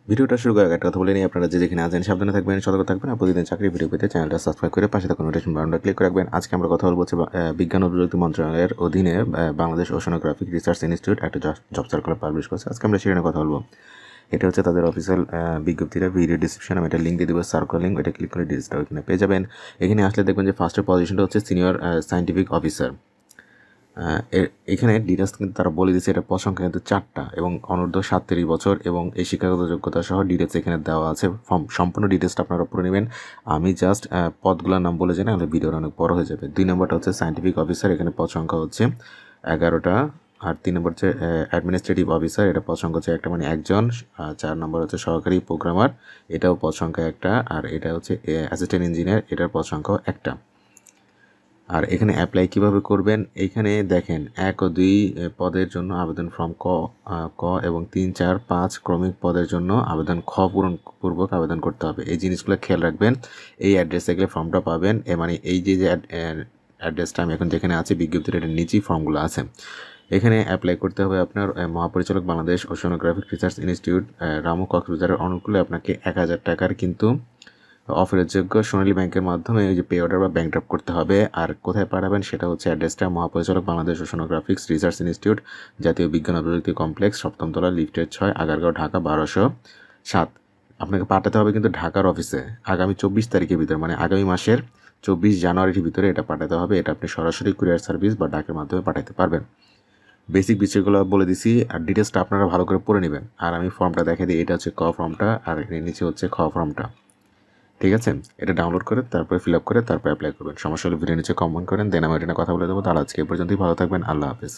ভিডিওটা শুরু করার আগে একটা কথা বলে নিই, আপনারা যে যেখানে আছেন সাবধানে থাকবেন, সতর্ক থাকবেন আর প্রতিদিন চাকরি ভিডিও পেতে চ্যানেলটা সাবস্ক্রাইব করে পাশে থাকা নোটিফিকেশন বাটনটা ক্লিক করে রাখবেন। আজকে আমরা কথা বলবো বিজ্ঞান ও প্রযুক্তি মন্ত্রণালয়ের অধীনে বাংলাদেশ ওশানোগ্রাফিক রিসার্চ ইনস্টিটিউট একটা জব সার্কুলার পাবলিশ করছে। আজকে আমরা সেখানে কথা বলবো। এটা হচ্ছে তাদের অফিসিয়াল বিজ্ঞপ্তিটা, ভিডিও ডিসক্রিপশন আমি একটা লিঙ্ক দিয়ে দেবো, সার্কুলার লিঙ্ক, এটা ক্লিক করে ডিজিটাল ওখানে পেয়ে যাবেন। এখানে আসলে দেখবেন যে ফার্স্টের পজিশনটা হচ্ছে সিনিয়র সায়েন্টিফিক অফিসার। এখানে ডিটেলস কিন্তু তারা বলে দিচ্ছে, এটা পদ সংখ্যা কিন্তু 4টা এবং অনূর্ধ্ব 37 বছর এবং এই শিক্ষাগত যোগ্যতা সহ ডিটেলস এখানে দেওয়া আছে। সম্পূর্ণ ডিটেলসটা আপনারা পড়ে নেবেন। আমি জাস্ট পদগুলোর নাম বলে যাই, নাহলে ভিডিওটা অনেক বড় হয়ে যাবে। 2 নম্বরটা হচ্ছে সায়েন্টিফিক অফিসার, এখানে পদ সংখ্যা হচ্ছে 11টা। আর 3 নম্বর হচ্ছে অ্যাডমিনিস্ট্রেটিভ অফিসার, এটা পদ সংখ্যা হচ্ছে একটা, মানে একজন। 4 নম্বর হচ্ছে সহকারী প্রোগ্রামার, এটাও পদ সংখ্যা একটা। আর এটা হচ্ছে অ্যাসিস্ট্যান্ট ইঞ্জিনিয়ার, এটার পদ সংখ্যাও একটা। আর এখানে অ্যাপ্লাই কিভাবে করবেন, এইখানে দেখেন 1 ও 2 পদের জন্য আবেদন ফর্ম ক এবং 3, 4, 5 ক্রমিক পদের জন্য আবেদন খ পূরণপূর্বক আবেদন করতে হবে। এই জিনিসগুলো খেয়াল রাখবেন। এই অ্যাড্রেসে গেলে ফর্মটা পাবেন, মানে এই যে অ্যাড্রেসটা আমি এখন যেখানে আছি বিজ্ঞপ্তির এটার নিচেই ফর্মগুলো আছে। এখানে অ্যাপ্লাই করতে হবে আপনার মহাপরিচালক Bangladesh oceanographic research institute, Ramu কক্সবাজারের অনুকূলে আপনাকে 1000 টাকার কিন্তু অফারের যোগ্য সোনালী ব্যাংকের মাধ্যমে ওই যে পে অর্ডার বা ব্যাংক ড্রাফট করতে হবে। আর কোথায় পাঠাবেন সেটা হচ্ছে অ্যাড্রেসটা মহাপরিচালক বাংলাদেশ ওশানোগ্রাফিক্স রিসার্চ ইনস্টিটিউট, জাতীয় বিজ্ঞান ও প্রযুক্তি কমপ্লেক্স, 7ম তলা, লিফটের 6, আগারগাঁও, ঢাকা 1207। আপনাকে পাঠাতে হবে কিন্তু ঢাকার অফিসে আগামী 24 তারিখের ভিতরে, মানে আগামী মাসের 24 জানুয়ারির ভিতরে এটা পাঠাতে হবে। এটা আপনি সরাসরি কুরিয়ার সার্ভিস বা ডাকের মাধ্যমে পাঠাতে পারবেন। বেসিক বিষয়গুলো বলে দিছি, আর ডিটেলসটা আপনারা ভালো করে পড়ে নেবেন। আর আমি ফর্মটা দেখে দিই, এটা হচ্ছে ক ফর্মটা আর এর নিচে হচ্ছে খ ফর্মটা। ঠিক আছে, এটা ডাউনলোড করে তারপরে ফিল আপ করে তারপরে অ্যাপ্লাই করবেন। সমস্যা হলে ভিডিও নিচে কমেন্ট করেন, দেন আমি এটা নিয়ে কথা বলে দেবো। তাহলে আজকে এই পর্যন্তই, ভালো থাকবেন, আল্লাহ হাফেজ।